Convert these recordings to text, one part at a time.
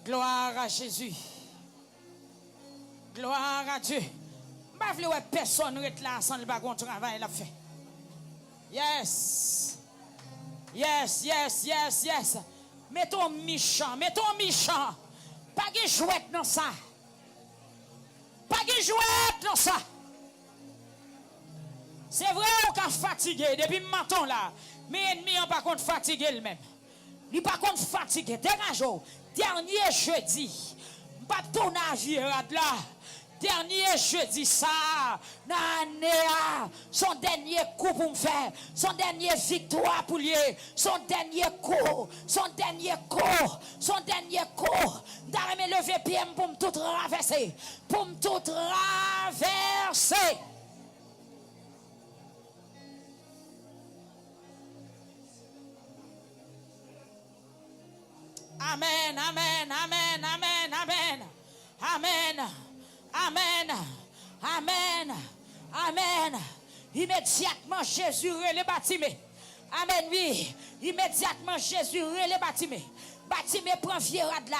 Gloire à Jésus. Gloire à Dieu. Je ne veux personne reste là sans le bagon travail la fait. Yes. Yes, yes, yes, yes. Mettons méchant, mettons méchant. Pas de jouet dans ça. Pas de jouet dans ça. C'est vrai qu'on est fatigué depuis maintenant là. Mais ennemis n'ont pas contre fatigué le même. Ils pas contre fatigué. Dégagez. Dernier jeudi. Pas ton avis là. Dernier jeudi ça, son dernier coup pour me faire, son dernier victoire pour lui, son dernier coup, son dernier coup, son dernier coup. D'arrêter lever pied pour me tout traverser, pour me tout traverser. Amen, amen, amen, amen, amen, amen. Amen. Amen. Amen. Immédiatement, Jésus relève Batimé. Amen, oui. Immédiatement, Jésus relève Batimé. Batimé prend Vierad là.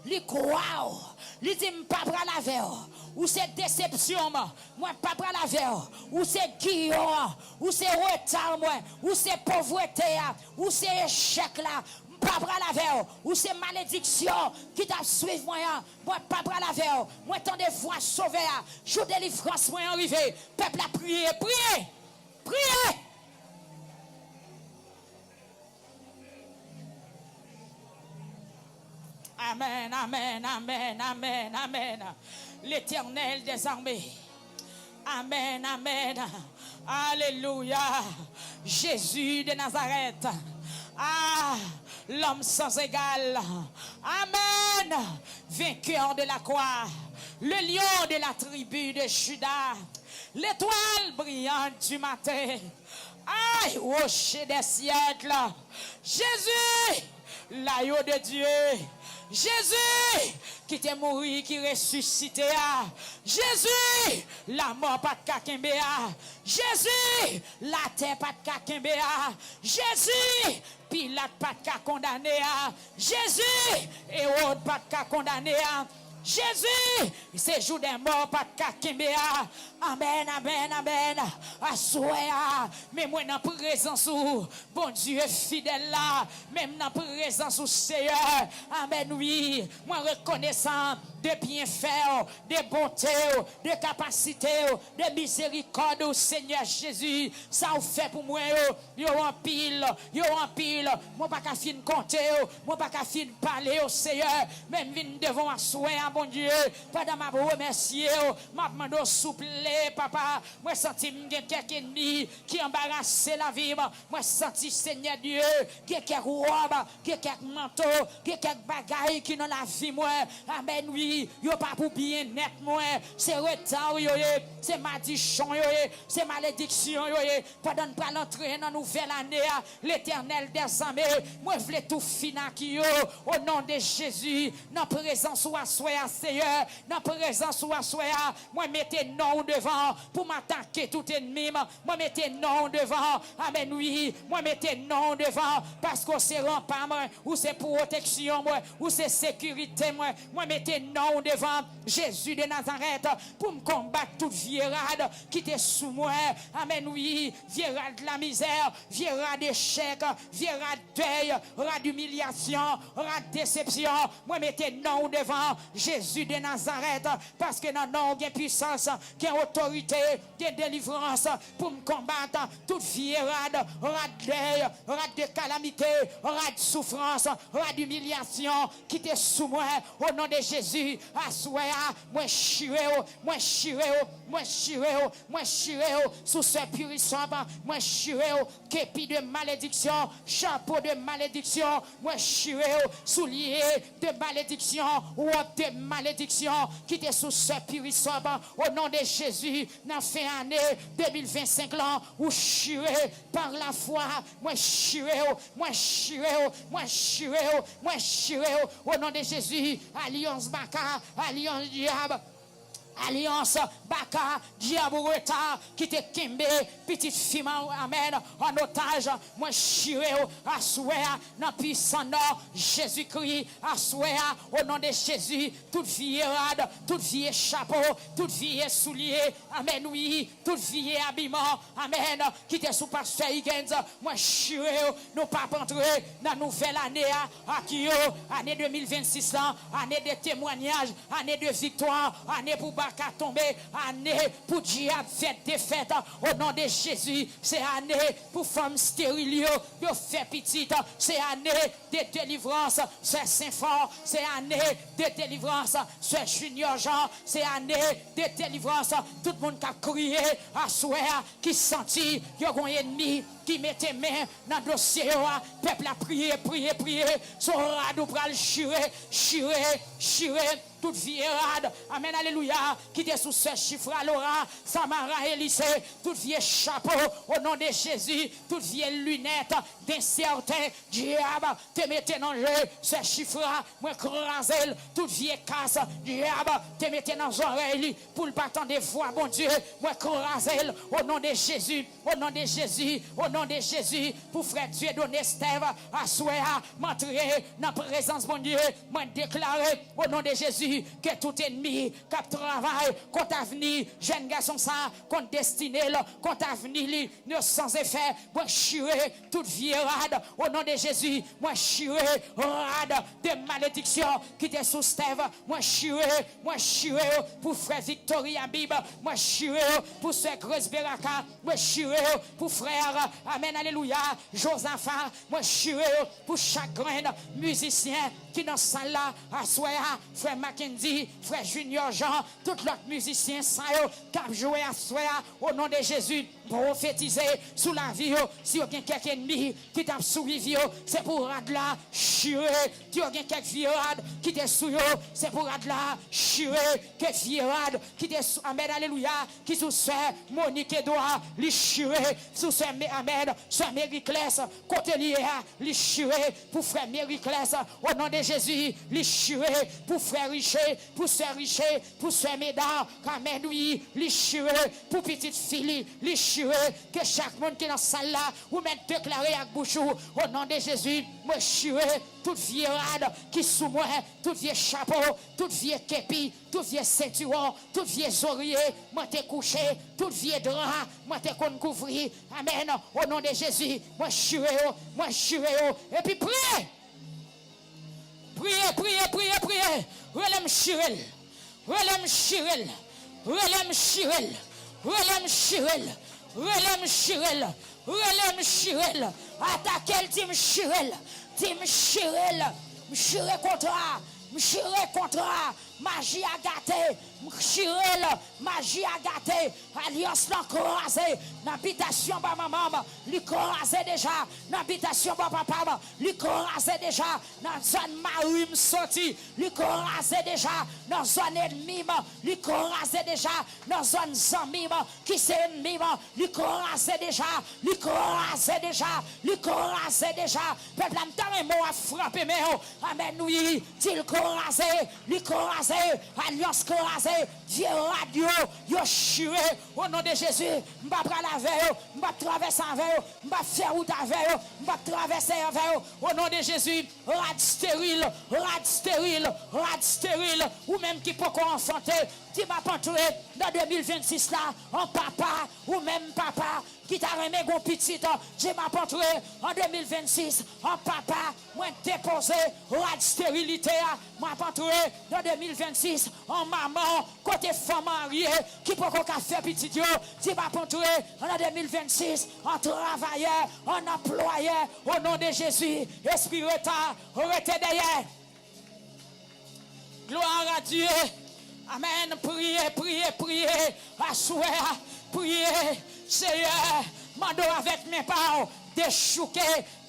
Il croit. Il dit, pas bras la verre. Ou c'est déception, moi, pas bras la verre. Ou c'est guillon, ou c'est retard, moi. Ou c'est pauvreté, ou c'est échec là. Pas bras la verre, ou c'est malédiction qui t'a suivi moi, pas bras la verre, moi tant de fois sauvé, jour de délivrance moi arrivé, peuple a prié, prié, prié. Amen, amen, amen, amen, amen. L'Éternel des armées. Amen, amen. Alléluia. Jésus de Nazareth. Ah, l'homme sans égal. Amen. Vainqueur de la croix. Le lion de la tribu de Juda. L'étoile brillante du matin. Aïe, rocher des siècles. Jésus, l'agneau de Dieu. Jésus, qui t'est mort, qui ressuscité. Jésus, la mort pas de kakembéa. Jésus, la terre pas de kakembéa. Jésus, Pilate pas de condamné. Jésus, Hérode pas de condamné. Jésus, c'est jour des morts, pas de kakembéa. Amen, amen, amen. Assoya, mais moi dans présence où bon Dieu fidèle là, même dans présence où Seigneur. Amen, oui. Moi reconnaissant de bienfaits, de bonté, de capacité, de miséricorde au Seigneur Jésus. Ça vous fait pour moi, yo en pile, yo en pile. Moi pas qu'à fin compter, moi pas qu'à fin parler au Seigneur. Même vinn devant assoya, bon Dieu. Pendant ma remercier, m'a demandé souple. Papa, moi senti quelques ennemis qui embarrassent la vie. Moi senti Seigneur Dieu, quelques robes, quelques manteaux, quelques bagailles qui dans la vie moi. Amen oui, yo pas pour bien net moi. C'est retard yo, c'est malédiction yo, c'est malédiction yo. Pendant pas l'entrée dans nouvelle année, l'Éternel des armées, moi voulais tout finir qui yo au nom de Jésus, dans présence ou assoya Seigneur, dans présence ou assoya, moi mettez non devant pour m'attaquer tout ennemi. Moi mettez non devant. Amen oui. Moi mettez non devant parce que c'est rempart ou c'est protection moi ou c'est sécurité moi. Moi mettez non devant Jésus de Nazareth pour me combattre toute vierade qui était sous moi. Amen oui. Vierade de la misère, vierade d'échec, vierade deuil, rade d'humiliation, rade déception. Moi mettez non devant Jésus de Nazareth parce que dans non il y a puissance, qui a autorité, de délivrance pour me combattre toute fierade, rade deuil, rade de calamité, rade de souffrance, rade d'humiliation qui était sous moi au nom de Jésus. Assoya, moi chiré, moi chiré, moi chiré, moi chiré sous ce puissant, moi chiré, képi de malédiction, chapeau de malédiction, moi chiré, soulier de malédiction, ou de malédiction qui était sous ce puissant au nom de Jésus. Dans fin année 2025 là, ou chiré par la foi, moi chiré, moi chiré, moi chiré, moi chiré au nom de Jésus. Alliance Baka, alliance diable. alliance, baka, diable retard, qui te kembe, petite fille, amen, en otage, moi chiré, à souhait, dans puissant nom, Jésus-Christ, à souhait, au nom de Jésus, toute fille rade, toute fille chapeau, toute fille soulier, amen, oui, toute fille habillement, amen, qui te sous pasteur Higgins, moi chiré, nous pas entrer dans nouvelle année, à qui année 2026, année de témoignage, année de victoire, année pour Baka tomber, année pour diable faire défaite, au nom de Jésus, c'est année pour femmes stériles, de faire petite, c'est année de délivrance, c'est Saint-Fort, c'est année de délivrance, c'est Junior Jean, c'est année de délivrance, tout le monde qui a crié, à souhait, qui sentit, il y a un ennemi, qui mettait main dans le dossier, peuple a prié, son radeau pral chirer, toute vie rade, amen, alléluia, qui était sous ce chiffre à Laura, Samara Élysée, toute vie chapeau, au nom de Jésus, toute vie lunette, d'incertain, diable, te mettez dans le jeu, ce chiffre, moi crasé, toute vie casse, diable, te mettez dans les oreilles, pour le bâton des voix, bon Dieu, moi crasé, au nom de Jésus, au nom de Jésus, au nom de Jésus, pour frère Dieu donner Steve, à souhait, m'entrer dans la présence, mon Dieu, moi déclarer, au nom de Jésus, que tout ennemi qui travaille contre l'avenir, jeune garçon ça, contre destiné, contre l'avenir, ne sans effet, moi chirer toute vie rade, au nom de Jésus, moi chirer rade de malédiction qui te sous Steve, moi chirer pour frère Victoria Bib, moi chirer pour ce Grace Beraka, moi chirer pour frère, amen, alléluia, Josaphat, moi chirer pour chaque grain musicien qui dans salle là, à soya, frère Mackenzie, frère Junior Jean, tous les musiciens ça qui ont joué à soya, au nom de Jésus, prophétiser sous la vie, si il y a quelques ennemis qui t'a suivi, c'est pour Radla, chirer, si il y a quelques virades qui t'ont suivi, c'est pour Radla, chirer, que virades qui t'ont suivi, amen, alléluia, qui sous ce Monique Edouard, les chirer, sous ce amen, ce Mériclès, côté lié, les chirer, pour frère Mériclès, au nom de Jésus, les chirer, pour frère Richer, pour sœur Richer, pour sœur Médard, amen, oui, les chirer, pour petite fille, les chirer, que chaque monde qui est dans la salle là, ou même déclarer à bouchou, au nom de Jésus, moi chirer, toute vieille rade qui sous moi, toute vieille chapeau, toute vieille képi, toute vieille ceinture, toute vieille oreiller, moi t'es couché, toute vieille drap, moi t'es qu'on couvrir, amen, au nom de Jésus, moi chirer, et puis priez. Priez. Relève Chirel. Attaquez le team Chirel. Chirel contre. Magie à gâter. Chirel, magie à gâter. Alliance l'encourager. L'habitation de maman, l'encourager déjà. L'habitation de papa, l'encourager déjà. Dans la zone marine sortie, l'encourager déjà. Dans la zone ennemie, l'encourager déjà. Dans la zone zami, qui c'est ennemi, l'encourager déjà. L'encourager déjà. Peuple, un mot à frapper, mais amen, oui. T'il l'encourager, alliance couragée, vieux radio, yo chiré, au nom de Jésus, m'ba prendre avec eux, m'ba traverser avec eux, m'ba faire route avec eux, m'ba traverser avec eux, au nom de Jésus, rad stérile, ou même qui peut enfanter, qui m'a entouré dans 2026 là, en papa, ou même papa, qui t'a remis mon petit, j'ai m'a entouré en 2026, en papa, moi déposé, rad stérilité, m'a entouré dans 2026, en maman, côté femme mariée, qui peut faire petit, qui m'a entouré en 2026, en travailleur, en employeur, au nom de Jésus, esprit retard, arrêtez derrière. Gloire à Dieu. Amen. Priez. Assoir. Priez. Seigneur. Mando avec mes parents. Déchouquer.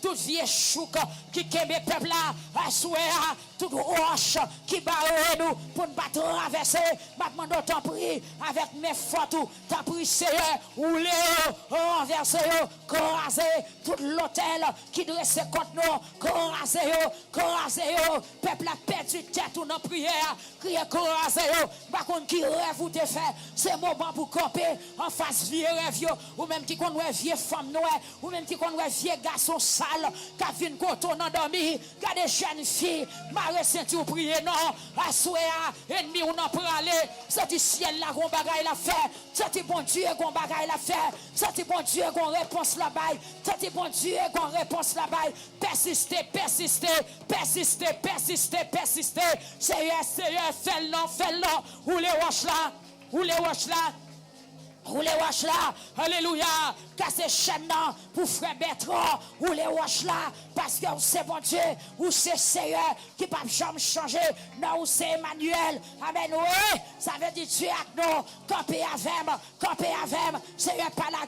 tout vieux chouk qui kembe peuple là, assoya, tout roche qui barre nous pour ne pas traverser. Maintenant, t'en prie, avec mes fortes, t'en prie, Seigneur, ou les renverser, coraser tout l'hôtel qui dresse contre nous, coraser, peuple a perdu tête ou non prière, crier coraser, par contre, qui rêve ou te fait, c'est moment pour camper en face vieux rêve, ou même qui connaît vieux femme noire, ou même qui connaît vieux garçon sale, qui vient contre nous endormi, qui a des jeunes filles, marre ceinture prier non, assoya, ennemi ou non pour aller, c'est du ciel là qu'on bagaille la fait, c'est du bon Dieu qu'on bagaille la fait, c'est du bon Dieu qu'on réponse la baille, c'est du bon Dieu qu'on réponse la baille, persister, Seigneur, fais-le, ou les roches là, alléluia, casser chaîne pour frère Bertrand, ou les roches là, parce que c'est bon Dieu, ou c'est Seigneur qui ne peut jamais changer, non, ou c'est Emmanuel, amen, oui, ça veut dire Dieu avec nous, camper avec, Seigneur, pas la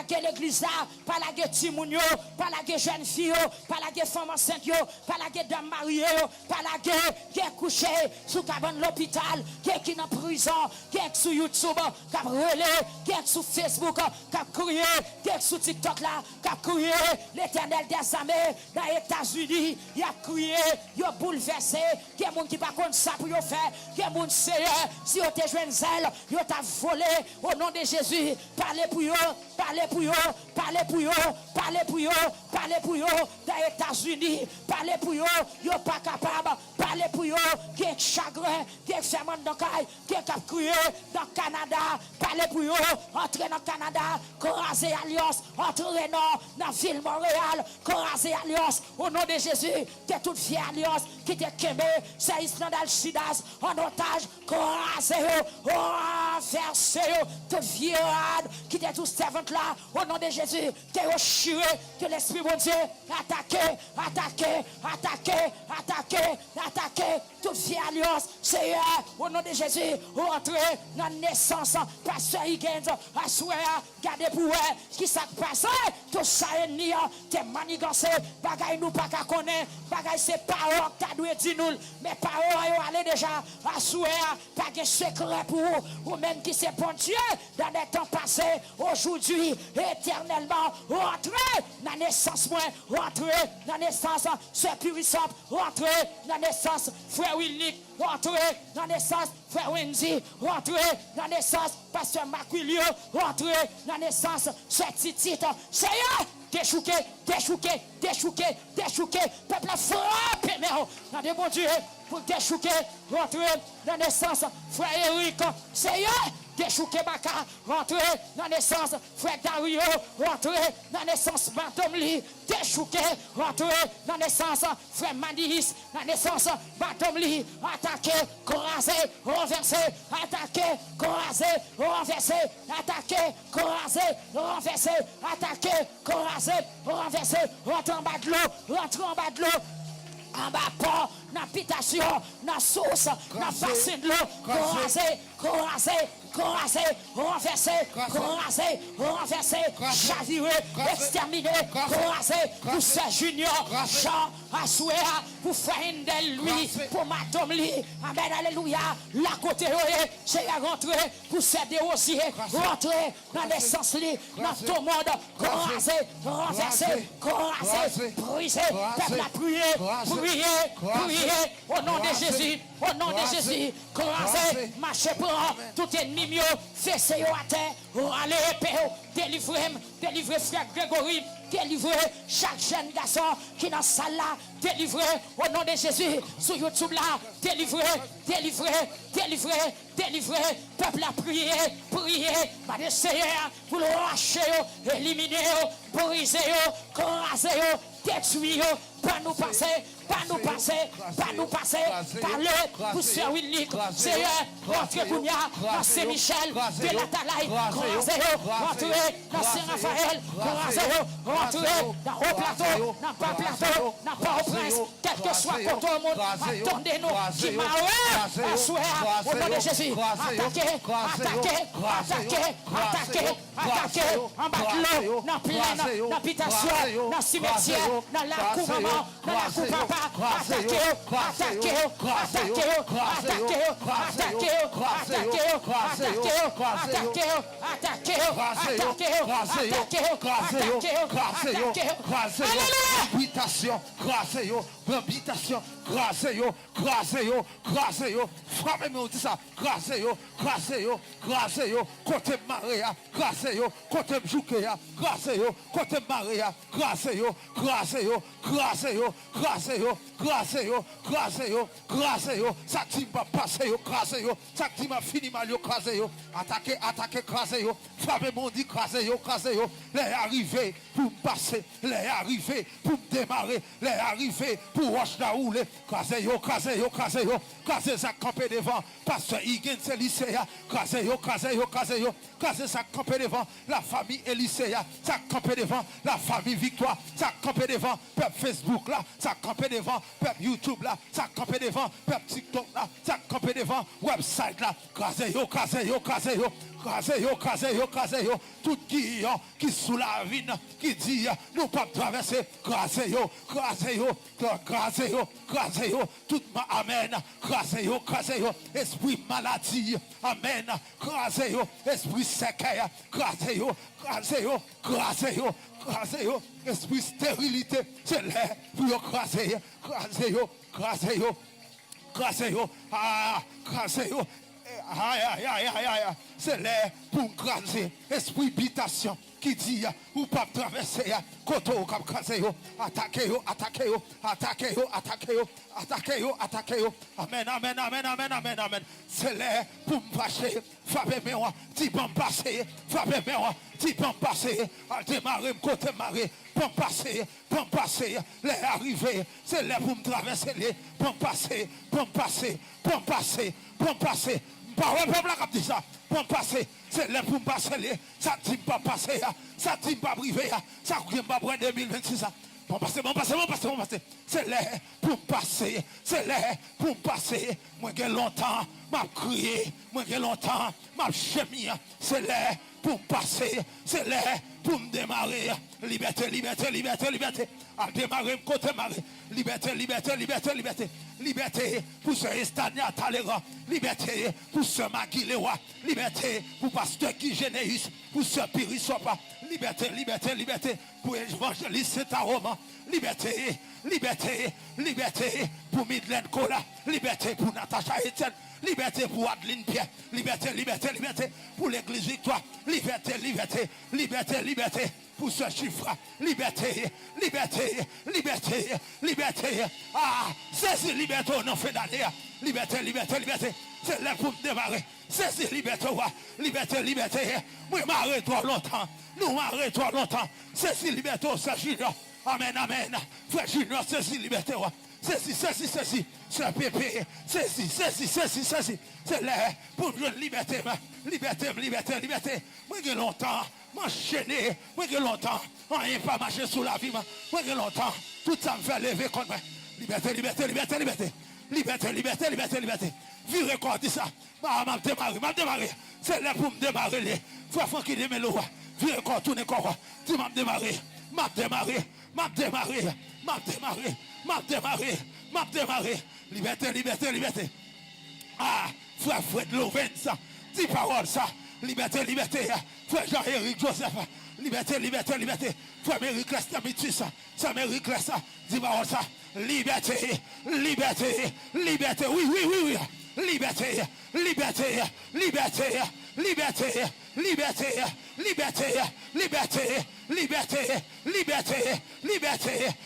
guerre l'église là, pas la guerre Timounio, pas la guerre jeune fille, pas la guerre femme enceinte, pas la guerre dame mariée, pas la guerre qui est couché sous cabane l'hôpital, qui est en prison, qui est sur YouTube, qui a relé, qui est sur Facebook, qui a crié, qui est sur TikTok là, qui a crié, l'éternel des armées dans les États-Unis, il a crié, il a bouleversé, il y a des gens qui ne savent pas ça pour faire, il y a des gens Seigneur, si vous avez joué une zèle, vous avez volé au nom de Jésus, parlez pour eux, dans les États-Unis, parlez pour eux, vous n'êtes pas capable, parlez pour eux, qui est chagrin, qui est fermé dans le caille, qui est crié dans le Canada, parlez pour eux, entrez dans le Canada, coraser alliance, entrez dans la ville Montréal, coraser alliance, au nom de Jésus, t'es toute fière alliance, qui t'est quémé, c'est Island Alcidas, en otage, coraser, renverser, toute viande, qui t'est tout servante là, au nom de Jésus, t'es retiré, que l'Esprit de Dieu, attaquer, toute fière alliance, Seigneur, au nom de Jésus, rentrez dans la naissance, pasteur Higgins, assoya, gardez pour eux, qui s'est passé, tout ça est nié, t'es manigancé, bagaille nous pas qu'à connaître, bagaille c'est paroles que t'as dû dire nous, mais paroles allez déjà, assoya, pas de secret pour vous, ou même qui c'est bon Dieu, dans les temps passés, aujourd'hui, éternellement, rentrez dans la naissance, rentrez dans la naissance, c'est puissant, rentrez dans la naissance, frère Wilnick, rentrez dans la naissance, frère Wendy, rentrez dans la naissance, pasteur Maquilio, rentrez dans la naissance, c'est Titi, Seigneur, déchouqué, peuple frappé, mais dans des bons dieux, pour déchouquer, rentrez dans la naissance, frère Eric, Seigneur, déchouqué Baka, rentrez dans la naissance, frère Dario, rentrez dans la naissance, Bantomli, déchouqué, rentrez dans la naissance, frère Manis, dans la naissance, Bantomli, attaqué, couragé, renversé, attaqué, couragé, renversé, attaqué, couragé, renversé, attaqué, couragé, renversé, rentrez en bas de l'eau, en bas port, dans l'habitation, dans la source, dans la bassin de l'eau, renversé, chaviré, exterminé, pour Sir Junior, Jean, Asouéa, pour Frère lui, pour Madame Lee, amen, alléluia, la côté, c'est à rentrer, pour Sir Desrosiers, rentrer dans l'essence, dans ton monde, renversé, brisé, peuple a prié, au nom de Jésus, couragez, marchez pour tout ennemi mieux, fessez à terre, allez délivrer frère Grégory, délivrer chaque jeune garçon qui est dans la salle là, délivrer au nom de Jésus, sur YouTube là, délivrer, peuple a prié, par le Seigneur, pour le racher, éliminer, briser, courager, détruire, pas nous passer, parler pour Sœur Wilnick, Seigneur, rentrez Bounia, dans Saint-Michel, de la Talaï, rentrez dans Saint-Raphaël, rentrez dans Haut-Plateau, dans Bas-Plateau, dans Port-au-Prince, quel que soit contre le monde, attendez-nous, qui m'a au nom de Jésus, attaquez, attaquer en bas de l'eau, dans plein, dans l'habitation, dans le cimetière, dans la cour maman, dans la cour papa, attaquer, frappez-moi ça, côté Maria, côté Joukéa, côté Maria, ça qui va passer, ça qui m'a fini mal, attaquer, frappez-moi, dit les arrivés pour me passer, les arrivés pour me démarrer, les arrivés pour watch la roule, crasez, ça camper devant, parce que Higgins c'est lycéen, crasez, ça camper devant, la famille Elisea, ça camper devant, la famille Victoire, ça camper devant, peuple Facebook là, ça camper devant, peuple YouTube là, ça camper devant, peuple TikTok là, ça camper devant, website là, crasez, tout qui sous la vigne, qui dit, nous pas traverser, crasez, tout ma amen, crasez, esprit maladie, amen, crasez, esprit séquelle, crasez, esprit stérilité, c'est l'air pour crasez, c'est l'air pour craser, esprit habitation qui dit ou pas traverser, côté au cap craser, attaquez, amen, c'est l'air pour me fâcher, frappez-moi, dis bon passer, dis bon passer, à démarrer, côté marrer, bon passer, les arrivés, c'est l'air pour me traverser, bon passer, pas ouais, peuple qui dit ça. Pour passer, c'est là pour passer. Ça ne pas passer, ça ne pas priver, ça ne pas prendre 2026. Bon passer. C'est là pour passer, Moi, j'ai longtemps, m'a crié, m'a chémi. C'est là pour passer, c'est là pour me démarrer. Liberté. À démarrer, côté marrer. Liberté. Liberté pour ce Estania Talera. Liberté pour ce Maguilewa. Liberté pour pasteur qui Généus. Pour ce Pirisopa. Liberté pour évangéliste Saint-Romain. Liberté pour Midland Kola. Liberté pour Natacha Etienne. Liberté pour Adeline Pierre. Liberté pour l'église Victoire. Liberté pour ce chiffre. Liberté. Ah, c'est liberté au nom fait d'année. Liberté. C'est là pour me démarrer. C'est liberté. Moi, m'arrête-toi longtemps. Nous m'arrêtons longtemps. C'est liberté, c'est Junior. Amen. Frère Junior, c'est liberté. C'est pépé. C'est là pour me liberté. Moi, j'ai longtemps. M'enchaîner, moi j'ai longtemps, rien pas marché sous la vie, moi j'ai longtemps, tout ça me fait lever contre moi. Liberté. Virez quoi dit ça, m'a démarré, c'est là pour me démarrer, frère qui démarre le roi, virez quoi, tournez quoi, tu m'as démarré, liberté. Ah, frère Fred Loven ça, 10 paroles ça. Liberté, frère Jean-Éric Joseph, liberté, frère Méric Lester Mitus, ça Méric Lester, dis-moi ça, liberté, oui, liberté,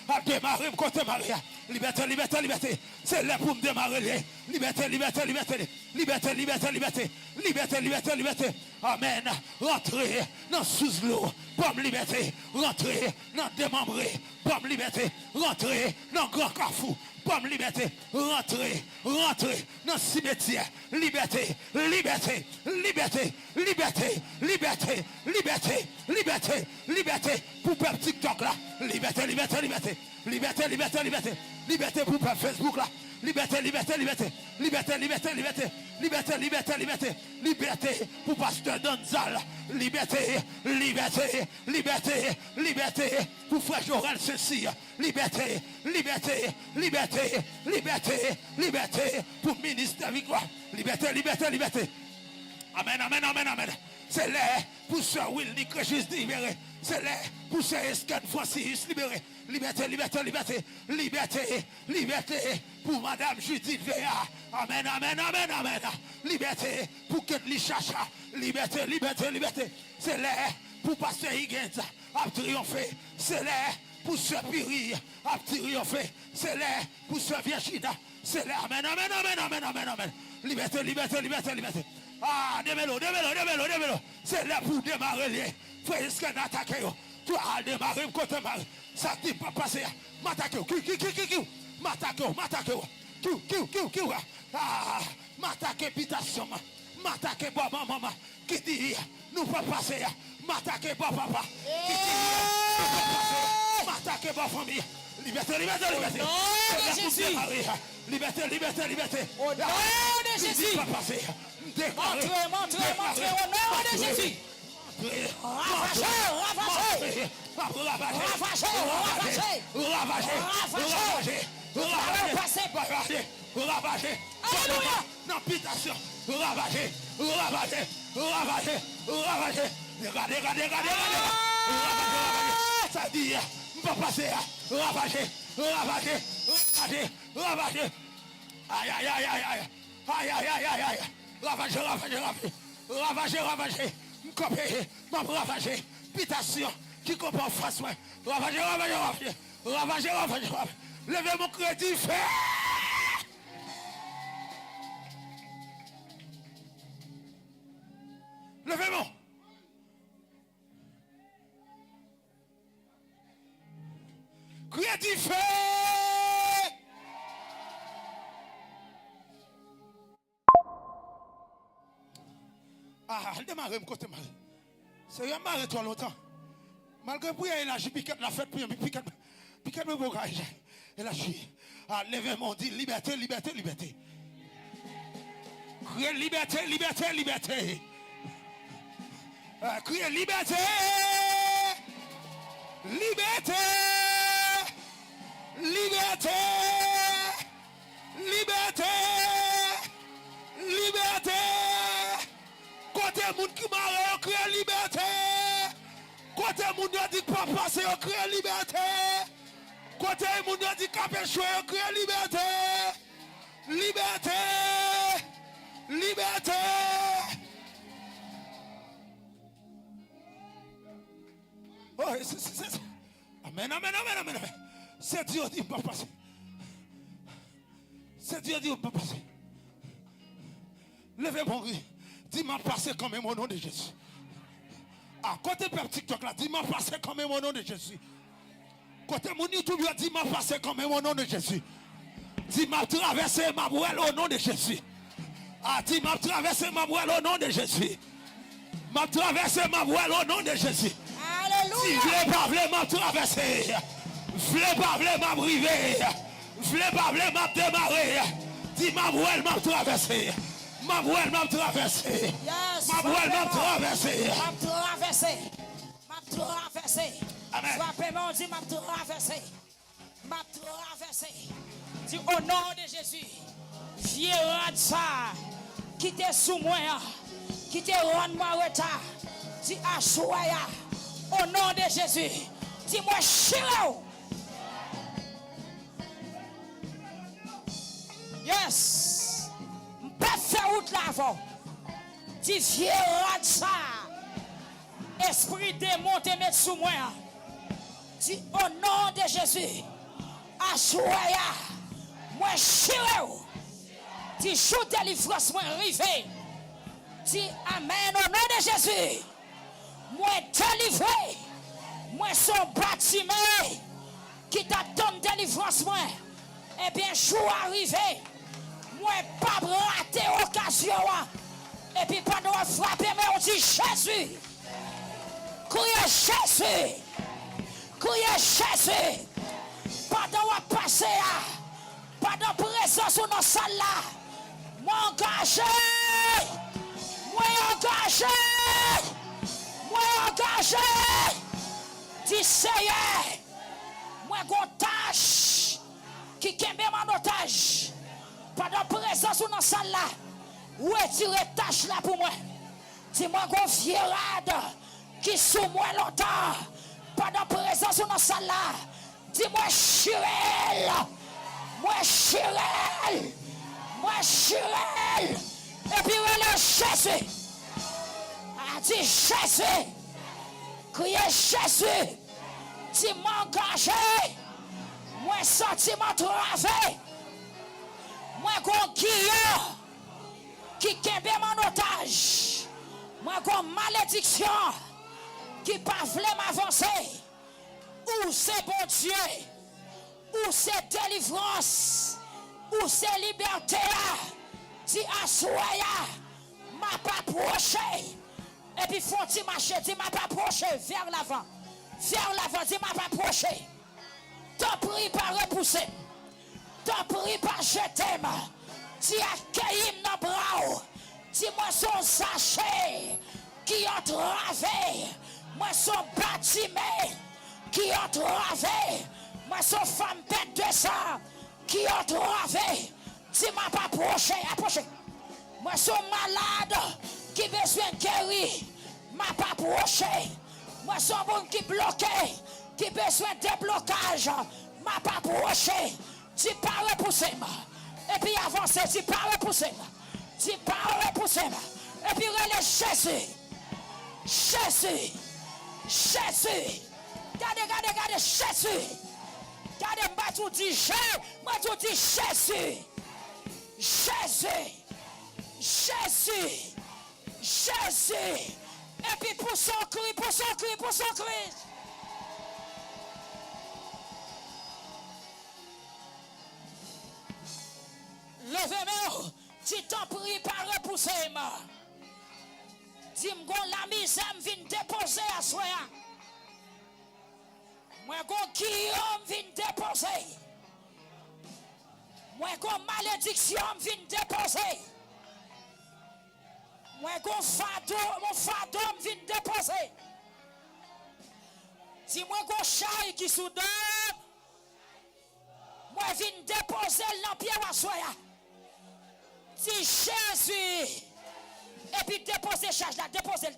à démarrer, côté Maria, liberté, c'est là pour me démarrer, liberté, amen, rentrez dans sous l'eau, pomme liberté, rentrez dans démembré, pomme liberté, rentrez dans grand carrefour, pomme liberté, rentrez dans cimetière, liberté, pour peuple TikTok là, liberté, liberté pour peuple Facebook là, liberté, liberté, liberté, liberté, liberté pour pasteur Donzal, liberté, liberté, liberté, liberté pour frère Jorel ceci, liberté, liberté, liberté, liberté, liberté pour ministre Victoire, liberté, liberté, liberté. Amen, amen, amen, amen. C'est l'air pour Sœur Willy Créchis libéré. C'est l'air pour Sœur Escan Francis libéré. Liberté, liberté, liberté, liberté, liberté pour Madame Judith Véa. Amen, amen, amen, amen. Liberté pour Ketli Chacha. Liberté, liberté, liberté. C'est l'air pour Pasteur Higgins à triompher. C'est l'air pour Sœur Piri à triompher. C'est l'air pour Sœur Virginia. C'est l'air. Amen, amen, amen, amen, amen, amen. Liberté, liberté, liberté, liberté. Ah, démêlo. C'est là pour démarrer les frères qui ont attaqué. Tu as démarré côté mal. Ça ne pas passer. M'attaquer. M'attaquer. Ah, m'attaquer pitation. M'attaquer maman. Qui dit nous pas passer. M'attaquer papa. Qui dit nous pas passer. M'attaquer famille. Liberté, liberté, liberté. Liberté, liberté, liberté. Au nom de Jésus. Montrez au nom de Jésus. Ça dit, pas passer, ravager. Aïe, aïe, aïe, aïe, aïe. Aïe, aïe, aïe, aïe, aïe. Ravager. M'copé, ravager. Pitation, qui comprend face, moi. Ravager. Levez mon crédit, fait. Levez mon. Crédit, fait. Ah, elle démarre mon côté mal. C'est un marre trop longtemps. Malgré que elle a piqué la fête, piqué me bogage. Elle a joué. Ah, levez mon dit liberté, liberté, liberté. Criez liberté, liberté, liberté. Criez liberté. Liberté. Liberté. Liberté. Liberté. Côté monde qui m'a créé liberté. Côté monde qui dit pas passer, créé liberté. Côté monde qui dit cap échoué, créé liberté. Liberté. Liberté. Oh, c'est. Amen. C'est Dieu dit pas passer. C'est Dieu dit pas passer. Levez mon riz. Dis-moi passer quand même au nom de Jésus. À côté peuple TikTok là, dis-moi passer quand même au nom de Jésus. Côté mon YouTube, dis-moi passer quand même au nom de Jésus. Dis-moi traverser ma bouelle au nom de Jésus. Ah, dis-moi traverser ma bouelle au nom de Jésus. M'a traverser ma bouelle au nom de Jésus. Alléluia. Si je ne pas m'a traverser. Je ne pas m'a briver. Je ne pas m'a démarrer. Dis ma bouelle m'a traverser. Ma bouelle m'a traversé. Ma bouelle m'a traversé. M'a traversé. Amen. Frappez-moi, dit m'a traversé. M'a traversé. Dis au nom de Jésus. Vieux ça. Qui t'est sous moi. Qui t'est rend moi retard. Dis à Chouaya. Au nom de Jésus. Dis-moi chilo. Yes. Pas faire route là avant. Dis vieux ça. Esprit démonté mettre sous moi. Dis au nom de Jésus. Assoya. Moi chirou. Dis chou délivrance moi rivé. Dis amen au nom de Jésus. Moi délivré. Moi son bâtiment qui t'attend délivrance moi. Eh bien chou arrivé. Moi pas rater occasion. Et puis pendant qu'on frappe, mais on dit Jésus. Criez Jésus. Criez Jésus. Pendant qu'on passe, pendant présence dans la salle là, Moi engagé. Moi engagé. Moi engagé. Dis Seigneur. Moi gon tâche qui kembe mon otage. Pendant présence ou dans salle là. Retire tâche là pour moi. Dis-moi gon vierade qui sous moi longtemps. Pendant présence ou dans salle là. Dis-moi Chirel. Moi Chirel. Moi Chirel. Et puis le Jésus. A dit Jésus. Criez Jésus. Dis-moi engagé. Moi sentiment travé. Moi gon guillon qui kembe mon otage. Moi gon malédiction qui pas voulait m'avancer. Où c'est bon Dieu, où c'est délivrance, où c'est liberté, dit assoya, m'a pas approché. Et puis faut-il marcher, dit m'a pas approché vers l'avant, dit m'a pas approché. T'en prie pas repousser, t'en prie pas jeter, dit accueillir dans bras, dis-moi son sachet qui entravé, moi son bâtiment qui ont travé, moi son femme bête de sang, qui ont travé, si m'a pas approché, moi son malade, qui besoin de guérir, m'a pas approché, moi son bon qui bloqué, qui besoin de déblocage, m'a pas approché, dis pas repousser, et puis avancer, dis pas repousser, et puis relève Jésus, Regardez, Jésus. Regardez, moi tout dis Jésus. Et puis pour son cri. Levez-moi, dis t'en prie par repousser moi. Dis-moi la misère vient déposer à soi. Moi, qui vient déposer. Moi, malédiction vient déposer. Moi, mon fardeau vient déposer. Dis-moi, chai qui soudain. Moi, vient déposer dans pied à soya. Dis Jésus. Et puis déposer charge là, déposer.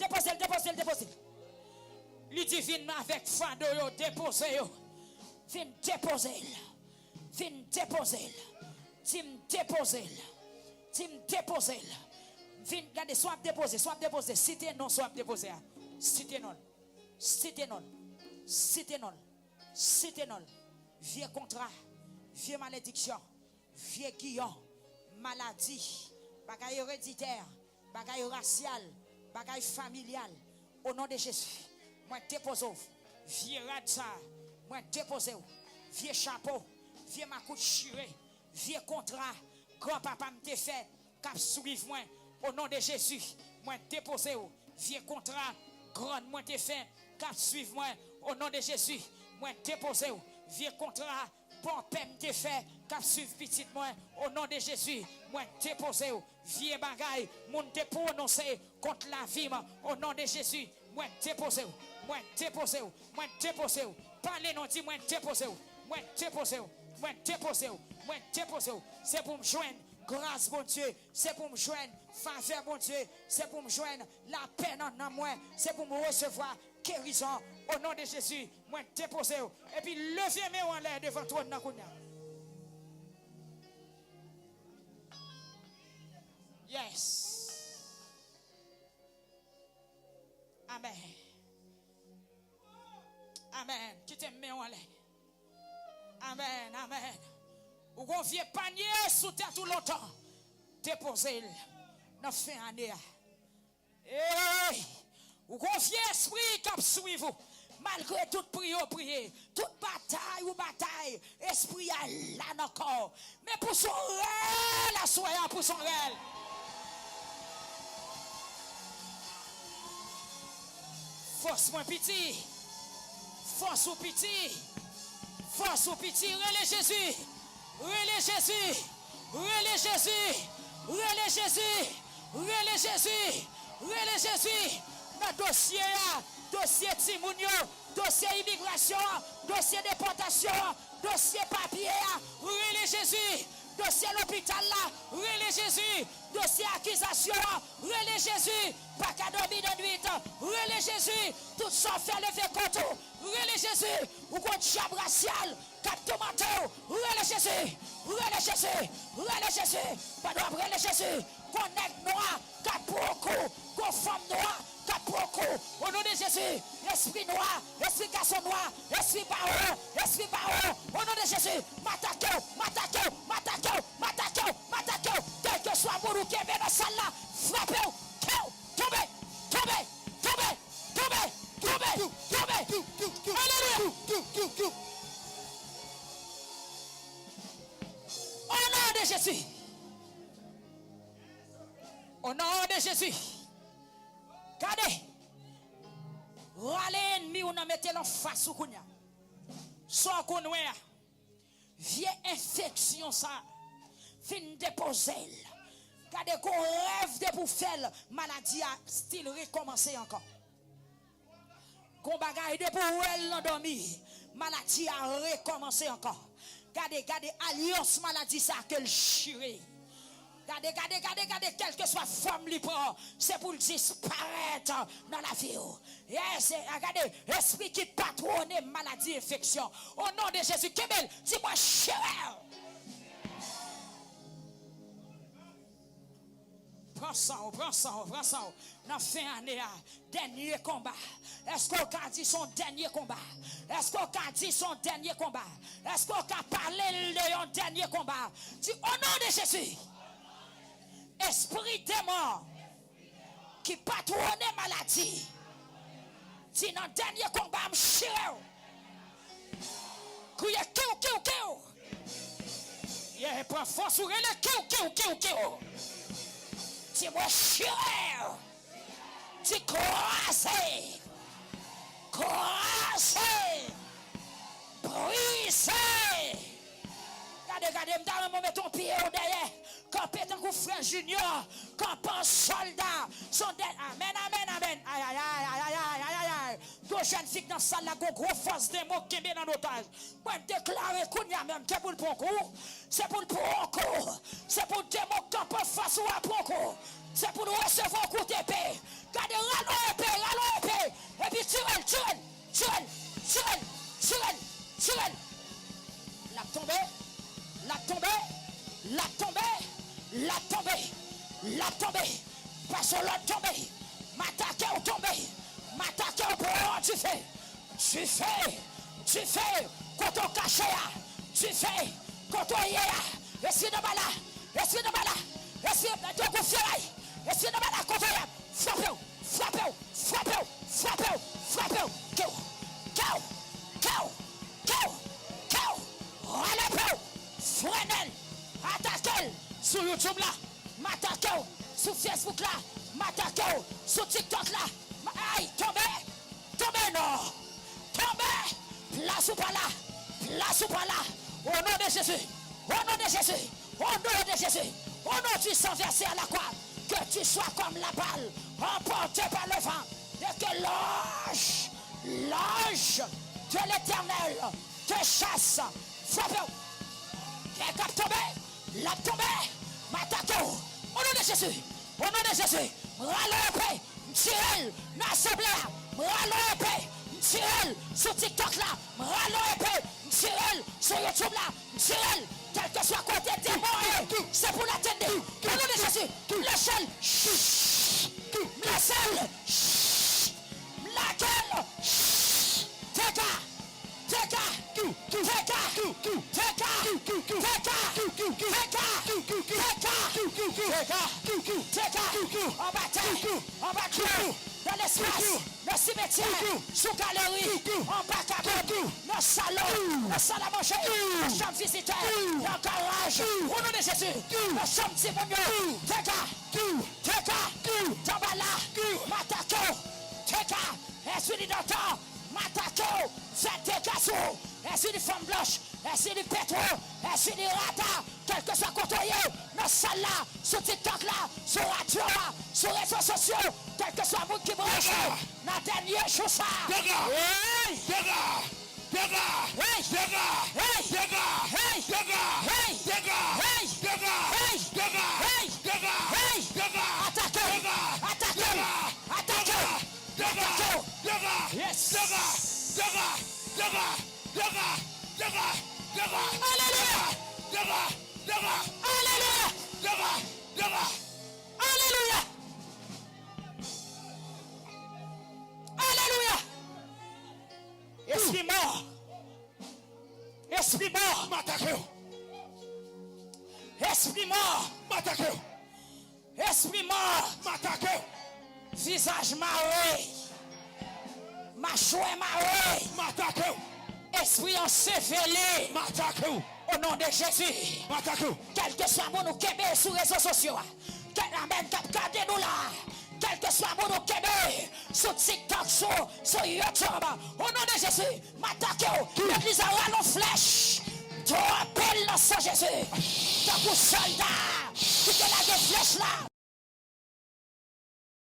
Lui dit viens avec fardeau yo déposer yo. Viens déposer. Viens regardez soit déposer. Cité non soit déposer. Cité non. Vieux contrat, vieux malédiction, vieux guillon, maladie, bagaille héréditaire, bagaille racial, bagaille familial. Au nom de Jésus. Moi dépose, vieux radsa, moi dépose, vieux chapeau, vieux ma couche chiré, vieux contrat, grand-papa me fait, cap suivre moi, au nom de Jésus, moi dépose, vieux contrat, grand moi te fait, cap suivre moi, au nom de Jésus, moi dépose, vieux contrat, bon père me fait, cap suivre petit moi, au nom de Jésus, moi dépose, vieux bagaille, mon te prononcer contre la vie, au nom de Jésus, moi dépose. Parlez non, dis moi déposer. C'est pour me joindre grâce bon Dieu, c'est pour me joindre faveur bon Dieu, c'est pour me joindre la paix en moi, c'est pour me recevoir guérison au nom de Jésus. Moi déposer et puis levez mes en l'air devant toi dans Kounia. Yes. Amen. Amen. Qui t'aime en l'air. Amen. Ou qu'on vieux panier sous terre tout longtemps. Déposez-le. Dans fin année. Ou qu'on vieux esprit qui suit vous. Malgré toute prière, toute bataille, esprit a là encore. Mais pour son réel, la soya pour son réel. Force moins petit. Force au petit. Relais Jésus. relais Jésus, relais Jésus, relais Jésus. Dans dossier Timounio, dossier immigration, dossier déportation, dossier papier, relais Jésus. Dossier l'hôpital là, relais Jésus. Dossier accusation, relais Jésus. Pas qu'à dormir de nuit, relais Jésus. Tout ça fait lever contre, relais Jésus. Ou contre chab racial, cap tomato, relais Jésus. Relais Jésus, relais Jésus. Pas de relais Jésus. Connect noir, cap beaucoup, qu'on femme noire. Au nom de Jésus, esprit noir, esprit garçon noir, esprit baron, au nom de Jésus, m'attaquez, quel que soit mon ou qui est dans la salle là, frappez, tombez. Alléluia. Au nom de Jésus. Au nom de Jésus. Regardez, râler ennemi ou n'a mettez en face ou kounya. Sans qu'on vieille infection ça, fin déposer. Regardez qu'on rêve de pour faire maladie à style recommencer encore. Qu'on bagaille de pour elle l'endormi, maladie a recommencer encore. Regardez, alliance maladie ça que le chiré. Regardez, quelle que soit forme libre, c'est pour disparaître dans la vie. Yes, regardez, esprit qui patronne maladie, infection. Au nom de Jésus, Kemel, dis-moi, cher. Prends ça. Dans fin année, dernier combat. Est-ce qu'on a dit son dernier combat? Est-ce qu'on a dit son dernier combat? Est-ce qu'on a parlé de son dernier combat? Dis, au nom de Jésus. Esprit démon qui patronne maladie. Si dans le dernier combat, je suis crié, il prend force sur le dis-moi, chien. Dis, croisez. Brisez. Regardez, m'dame, mets ton pied au derrière. Campé tant que frère junior, campant soldat, son amen. Aïe. Deux jeunes filles dans la salle, la gros force des mots qui est dans l'otage. Moi, déclarer qu'on y a même, c'est pour le concours. C'est pour le concours. C'est pour des mots campant face ou à concours. C'est pour nous recevoir un coup d'épée. Regardez, rallons épée. Et puis, tuez. La tombée. Parce que l'autre tombé. M'attaquer au pour tu fais. Quand on cache, tu fais. Quand on y est, esprit de malade. Esprit de confiance. Esprit de malade, quand on y est. Frappez. Relève. Frenel. Attaquez. Sur YouTube là. M'attaquez. Sur Facebook là. M'attaquez. Sur TikTok là. Aïe, tombez, non. Tombez. Place ou pas là. Au nom de Jésus. Au nom du sang versé à la croix. Que tu sois comme la balle, emporté par le vent. Et que l'ange de l'Éternel te chasse. Frappez. La tombée. M'attaquez. Au nom de Jésus. Râle. M'tirel, l'assemblée, râle, m'tirel, sur TikTok là, râle, m'tirel, sur YouTube là, m'tirel, quel que soit côté démon, c'est pour l'atteindre. Au nom de Jésus, l'échelle, laquelle, en bataille, dans l'espace, le cimetière, sous galerie, en bas cabane, le salon, la salle à manger, la chambre visiteur, le garage, au nom de Jésus, la chambre Timonio, Tambala, Matako, esprit d'antan, Matako, faites des gazos, esprit de femme blanche, ainsi du pétro, ainsi du rata, quel que soit côté, dans salle là, sur TikTok là, sur radio là, sur les réseaux sociaux, quel que soit le monde qui branche, dans la dernière chose ça. Esprit mort. Esprit mort. Esprit mort. Esprit mort. Visage maré. Mâchoire maré. Esprit ensevelé. Au nom de Jésus. Quel que soit mon Québec sur les réseaux sociaux. Quel amène cap garder nous là. Quel que soit mon Québec, sur TikTok, sur YouTube, au nom de Jésus, m'attaquez, l'église a une flèche. Tu appelles le sang Jésus. T'as pour soldat, qui te l'a des flèches là.